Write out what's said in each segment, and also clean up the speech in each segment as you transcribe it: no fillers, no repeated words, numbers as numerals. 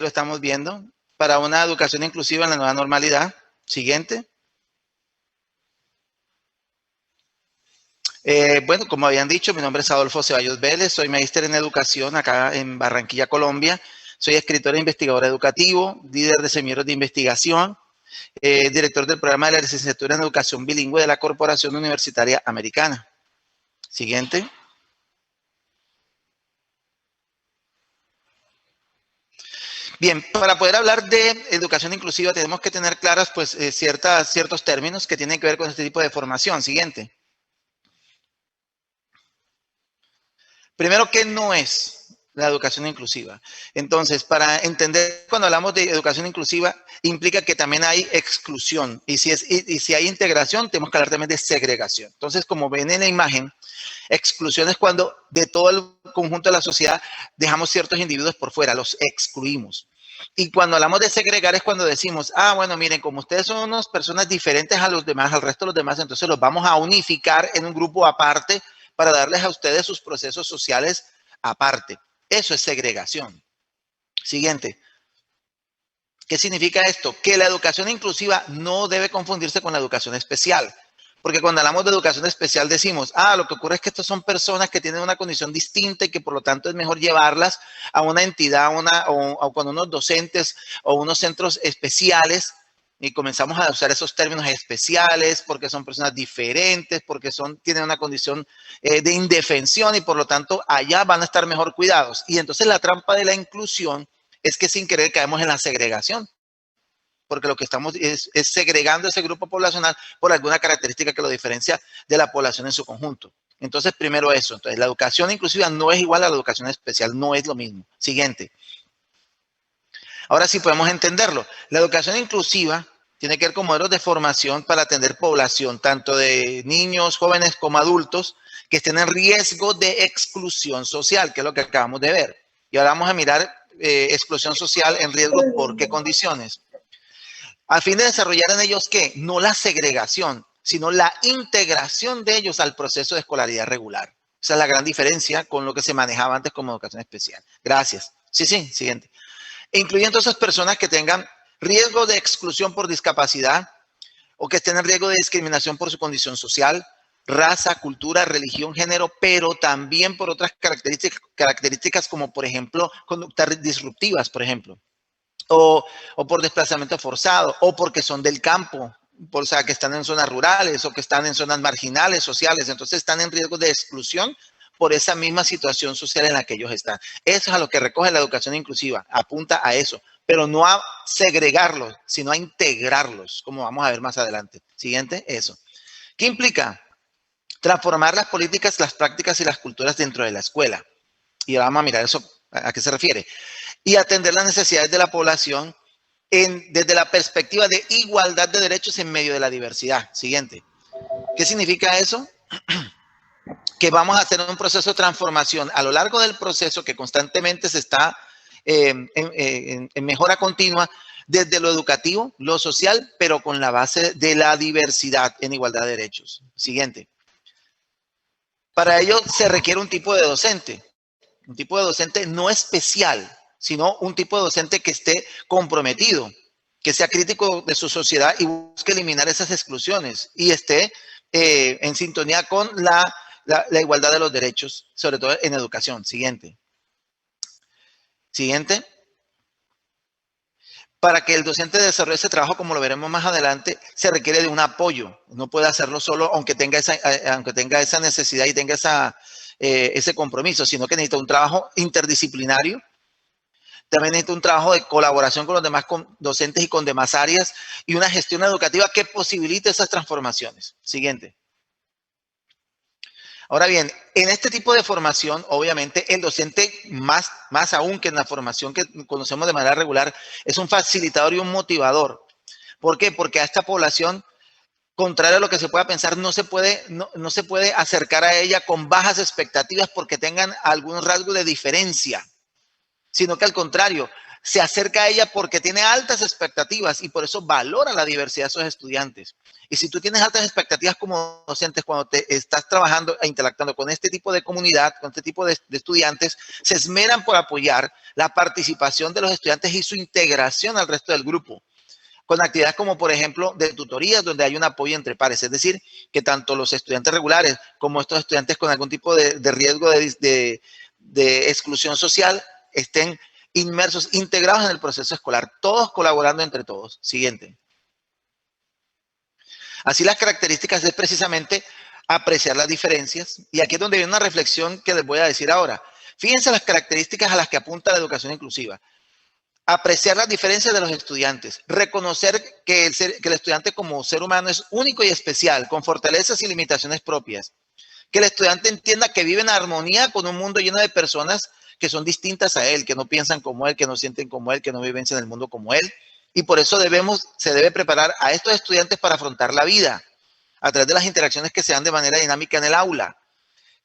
lo estamos viendo, para una educación inclusiva en la nueva normalidad. Siguiente. Bueno, como habían dicho, mi nombre es Adolfo Ceballos Vélez, soy magíster en educación acá en Barranquilla, Colombia. Soy escritor e investigador educativo, líder de semilleros de investigación, director del programa de la licenciatura en educación bilingüe de la Corporación Universitaria Americana. Siguiente. Bien, para poder hablar de educación inclusiva tenemos que tener claras pues, ciertos términos que tienen que ver con este tipo de formación. Siguiente. Primero, ¿qué no es la educación inclusiva? Entonces, para entender cuando hablamos de educación inclusiva, implica que también hay exclusión. Y si hay integración, tenemos que hablar también de segregación. Entonces, como ven en la imagen, exclusión es cuando de todo el conjunto de la sociedad dejamos ciertos individuos por fuera, los excluimos. Y cuando hablamos de segregar es cuando decimos, bueno, miren, como ustedes son unas personas diferentes a los demás, al resto de los demás, entonces los vamos a unificar en un grupo aparte para darles a ustedes sus procesos sociales aparte. Eso es segregación. Siguiente. ¿Qué significa esto? Que la educación inclusiva no debe confundirse con la educación especial. Porque cuando hablamos de educación especial decimos, lo que ocurre es que estas son personas que tienen una condición distinta y que por lo tanto es mejor llevarlas a una entidad o con unos docentes o unos centros especiales y comenzamos a usar esos términos especiales porque son personas diferentes, porque tienen una condición de indefensión y por lo tanto allá van a estar mejor cuidados. Y entonces la trampa de la inclusión es que sin querer caemos en la segregación, porque lo que estamos es segregando ese grupo poblacional por alguna característica que lo diferencia de la población en su conjunto. Entonces, primero eso. Entonces, la educación inclusiva no es igual a la educación especial, no es lo mismo. Siguiente. Ahora sí podemos entenderlo. La educación inclusiva tiene que ver con modelos de formación para atender población, tanto de niños, jóvenes como adultos, que estén en riesgo de exclusión social, que es lo que acabamos de ver. Y ahora vamos a mirar exclusión social en riesgo por qué condiciones. A fin de desarrollar en ellos, ¿qué? No la segregación, sino la integración de ellos al proceso de escolaridad regular. Esa es la gran diferencia con lo que se manejaba antes como educación especial. Gracias. Sí, siguiente. Incluyendo esas personas que tengan riesgo de exclusión por discapacidad o que estén en riesgo de discriminación por su condición social, raza, cultura, religión, género, pero también por otras características como, por ejemplo, conductas disruptivas, por ejemplo. O por desplazamiento forzado, o porque son del campo, o sea, que están en zonas rurales o que están en zonas marginales, sociales, entonces están en riesgo de exclusión por esa misma situación social en la que ellos están. Eso es a lo que recoge la educación inclusiva, apunta a eso, pero no a segregarlos, sino a integrarlos, como vamos a ver más adelante. Siguiente, eso. ¿Qué implica? Transformar las políticas, las prácticas y las culturas dentro de la escuela. Y vamos a mirar eso, ¿a qué se refiere? Y atender las necesidades de la población desde la perspectiva de igualdad de derechos en medio de la diversidad. Siguiente. ¿Qué significa eso? Que vamos a hacer un proceso de transformación a lo largo del proceso que constantemente se está en mejora continua desde lo educativo, lo social, pero con la base de la diversidad en igualdad de derechos. Siguiente. Para ello se requiere un tipo de docente no especial, sino un tipo de docente que esté comprometido, que sea crítico de su sociedad y busque eliminar esas exclusiones y esté en sintonía con la igualdad de los derechos, sobre todo en educación. Siguiente. Para que el docente desarrolle ese trabajo, como lo veremos más adelante, se requiere de un apoyo. No puede hacerlo solo, aunque tenga esa necesidad y tenga ese compromiso, sino que necesita un trabajo interdisciplinario. También necesita un trabajo de colaboración con los demás docentes y con demás áreas y una gestión educativa que posibilite esas transformaciones. Siguiente. Ahora bien, en este tipo de formación, obviamente, el docente, más aún que en la formación que conocemos de manera regular, es un facilitador y un motivador. ¿Por qué? Porque a esta población, contrario a lo que se pueda pensar, no se puede acercar a ella con bajas expectativas porque tengan algún rasgo de diferencia, sino que al contrario, se acerca a ella porque tiene altas expectativas y por eso valora la diversidad de esos estudiantes. Y si tú tienes altas expectativas como docentes cuando te estás trabajando e interactuando con este tipo de comunidad, con este tipo de estudiantes, se esmeran por apoyar la participación de los estudiantes y su integración al resto del grupo, con actividades como, por ejemplo, de tutorías donde hay un apoyo entre pares. Es decir, que tanto los estudiantes regulares como estos estudiantes con algún tipo de riesgo de exclusión social estén inmersos, integrados en el proceso escolar, todos colaborando entre todos. Siguiente. Así las características es precisamente apreciar las diferencias. Y aquí es donde viene una reflexión que les voy a decir ahora. Fíjense las características a las que apunta la educación inclusiva. Apreciar las diferencias de los estudiantes, reconocer que el estudiante como ser humano es único y especial, con fortalezas y limitaciones propias. Que el estudiante entienda que vive en armonía con un mundo lleno de personas que son distintas a él, que no piensan como él, que no sienten como él, que no viven en el mundo como él. Y por eso se debe preparar a estos estudiantes para afrontar la vida, a través de las interacciones que se dan de manera dinámica en el aula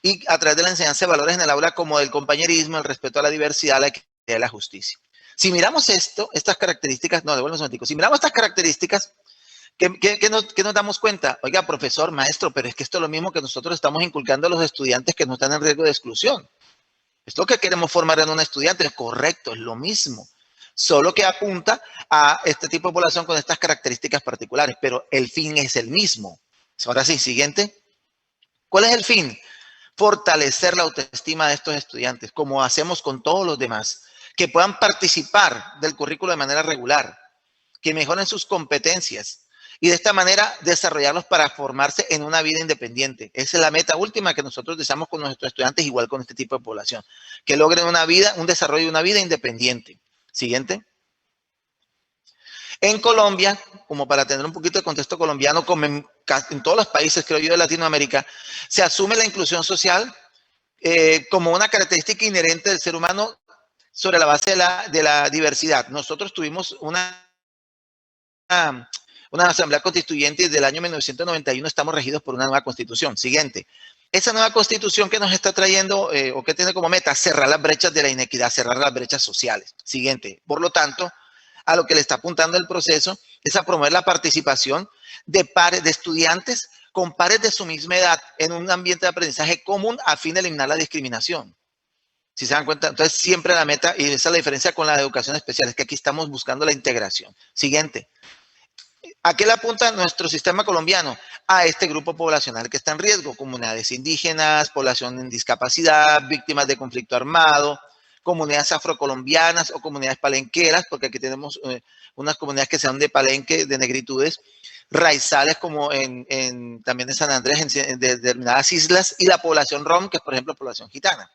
y a través de la enseñanza de valores en el aula como el compañerismo, el respeto a la diversidad, la equidad y la justicia. Si miramos estas características, no, devuelvo un momentico, si miramos estas características, ¿qué nos damos cuenta? Oiga, profesor, maestro, pero es que esto es lo mismo que nosotros estamos inculcando a los estudiantes que no están en riesgo de exclusión. Esto que queremos formar en un estudiante es correcto, es lo mismo, solo que apunta a este tipo de población con estas características particulares, pero el fin es el mismo. Ahora sí, siguiente. ¿Cuál es el fin? Fortalecer la autoestima de estos estudiantes, como hacemos con todos los demás, que puedan participar del currículo de manera regular, que mejoren sus competencias y de esta manera desarrollarlos para formarse en una vida independiente. Esa es la meta última que nosotros deseamos con nuestros estudiantes, igual con este tipo de población, que logren una vida, un desarrollo de una vida independiente. Siguiente. En Colombia, como para tener un poquito de contexto colombiano, como en todos los países, creo yo, de Latinoamérica, se asume la inclusión social como una característica inherente del ser humano sobre la base de la diversidad. Nosotros tuvimos una asamblea constituyente y desde el año 1991 estamos regidos por una nueva constitución. Siguiente. Esa nueva constitución que nos está trayendo o que tiene como meta cerrar las brechas de la inequidad, cerrar las brechas sociales. Siguiente. Por lo tanto, a lo que le está apuntando el proceso es a promover la participación de pares, de estudiantes con pares de su misma edad en un ambiente de aprendizaje común a fin de eliminar la discriminación. Si se dan cuenta, entonces siempre la meta, y esa es la diferencia con la educación especial, es que aquí estamos buscando la integración. Siguiente. ¿A qué le apunta nuestro sistema colombiano? A este grupo poblacional que está en riesgo, comunidades indígenas, población en discapacidad, víctimas de conflicto armado, comunidades afrocolombianas o comunidades palenqueras, porque aquí tenemos unas comunidades que sean de Palenque, de negritudes, raizales como también en San Andrés, en determinadas islas, y la población rom, que es por ejemplo población gitana.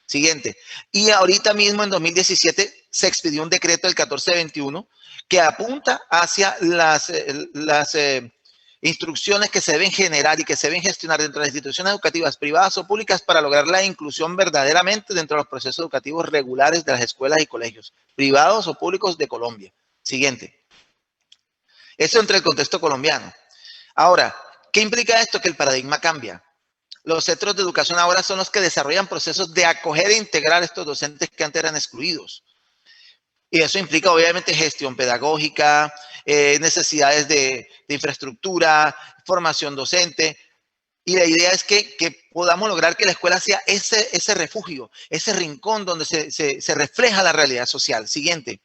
Siguiente. Y ahorita mismo en 2017 se expidió un decreto del 1421 que apunta hacia las instrucciones que se deben generar y que se deben gestionar dentro de las instituciones educativas privadas o públicas para lograr la inclusión verdaderamente dentro de los procesos educativos regulares de las escuelas y colegios privados o públicos de Colombia. Siguiente. Eso entre el contexto colombiano. Ahora, ¿qué implica esto? Que el paradigma cambia. Los centros de educación ahora son los que desarrollan procesos de acoger e integrar a estos docentes que antes eran excluidos. Y eso implica obviamente gestión pedagógica, necesidades de infraestructura, formación docente. Y la idea es que podamos lograr que la escuela sea ese refugio, ese rincón donde se refleja la realidad social. Siguiente.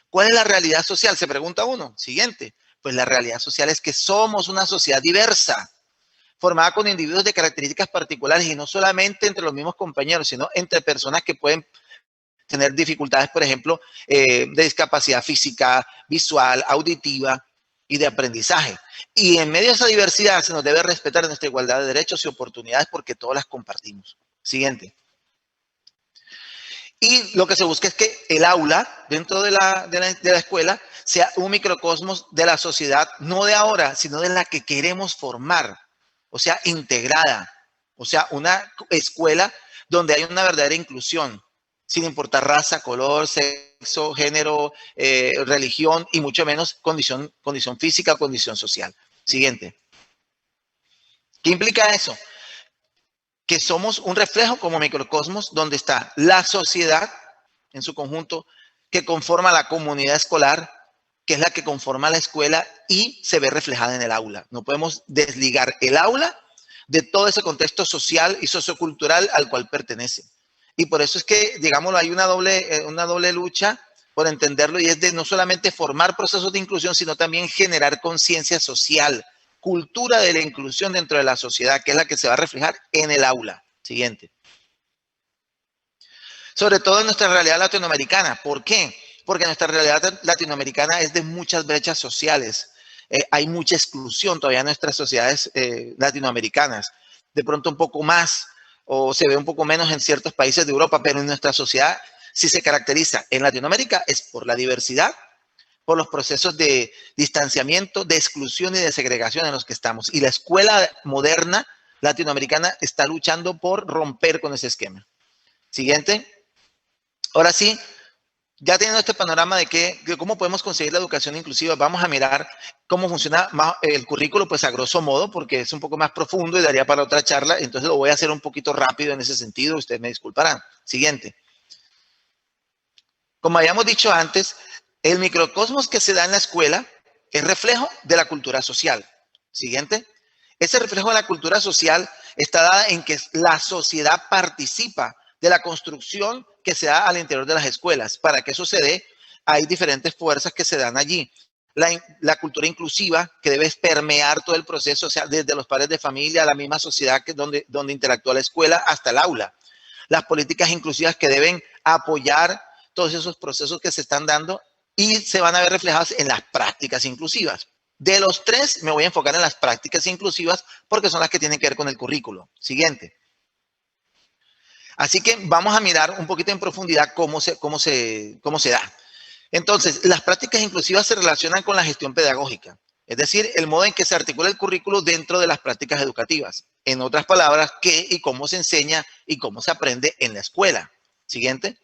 ¿Cuál es la realidad social? Se pregunta uno. Siguiente. Pues la realidad social es que somos una sociedad diversa, formada con individuos de características particulares y no solamente entre los mismos compañeros, sino entre personas que pueden tener dificultades, por ejemplo, de discapacidad física, visual, auditiva y de aprendizaje. Y en medio de esa diversidad se nos debe respetar nuestra igualdad de derechos y oportunidades porque todas las compartimos. Siguiente. Y lo que se busca es que el aula dentro de la escuela sea un microcosmos de la sociedad, no de ahora, sino de la que queremos formar. O sea, integrada, o sea, una escuela donde hay una verdadera inclusión, sin importar raza, color, sexo, género, religión y mucho menos condición física o condición social. Siguiente. ¿Qué implica eso? Que somos un reflejo como microcosmos donde está la sociedad en su conjunto, que conforma la comunidad escolar, que es la que conforma la escuela y se ve reflejada en el aula. No podemos desligar el aula de todo ese contexto social y sociocultural al cual pertenece. Y por eso es que, digámoslo, hay una doble lucha por entenderlo, y es de no solamente formar procesos de inclusión, sino también generar conciencia social, cultura de la inclusión dentro de la sociedad, que es la que se va a reflejar en el aula. Siguiente. Sobre todo en nuestra realidad latinoamericana. ¿Por qué? Porque nuestra realidad latinoamericana es de muchas brechas sociales. Hay mucha exclusión todavía en nuestras sociedades latinoamericanas. De pronto un poco más, o se ve un poco menos en ciertos países de Europa, pero en nuestra sociedad sí se caracteriza. En Latinoamérica es por la diversidad, por los procesos de distanciamiento, de exclusión y de segregación en los que estamos. Y la escuela moderna latinoamericana está luchando por romper con ese esquema. Siguiente. Ahora sí, ya teniendo este panorama de cómo podemos conseguir la educación inclusiva, vamos a mirar cómo funciona el currículo, pues a grosso modo, porque es un poco más profundo y daría para otra charla, entonces lo voy a hacer un poquito rápido en ese sentido, ustedes me disculparán. Siguiente. Como habíamos dicho antes, el microcosmos que se da en la escuela es reflejo de la cultura social. Siguiente. Ese reflejo de la cultura social está dada en que la sociedad participa de la construcción que se da al interior de las escuelas. Para que eso se dé, hay diferentes fuerzas que se dan allí. La cultura inclusiva, que debe permear todo el proceso, o sea, desde los padres de familia, la misma sociedad donde interactúa la escuela, hasta el aula. Las políticas inclusivas que deben apoyar todos esos procesos que se están dando y se van a ver reflejados en las prácticas inclusivas. De los tres, me voy a enfocar en las prácticas inclusivas porque son las que tienen que ver con el currículo. Siguiente. Así que vamos a mirar un poquito en profundidad cómo se da. Entonces, las prácticas inclusivas se relacionan con la gestión pedagógica, es decir, el modo en que se articula el currículo dentro de las prácticas educativas. En otras palabras, qué y cómo se enseña y cómo se aprende en la escuela. Siguiente.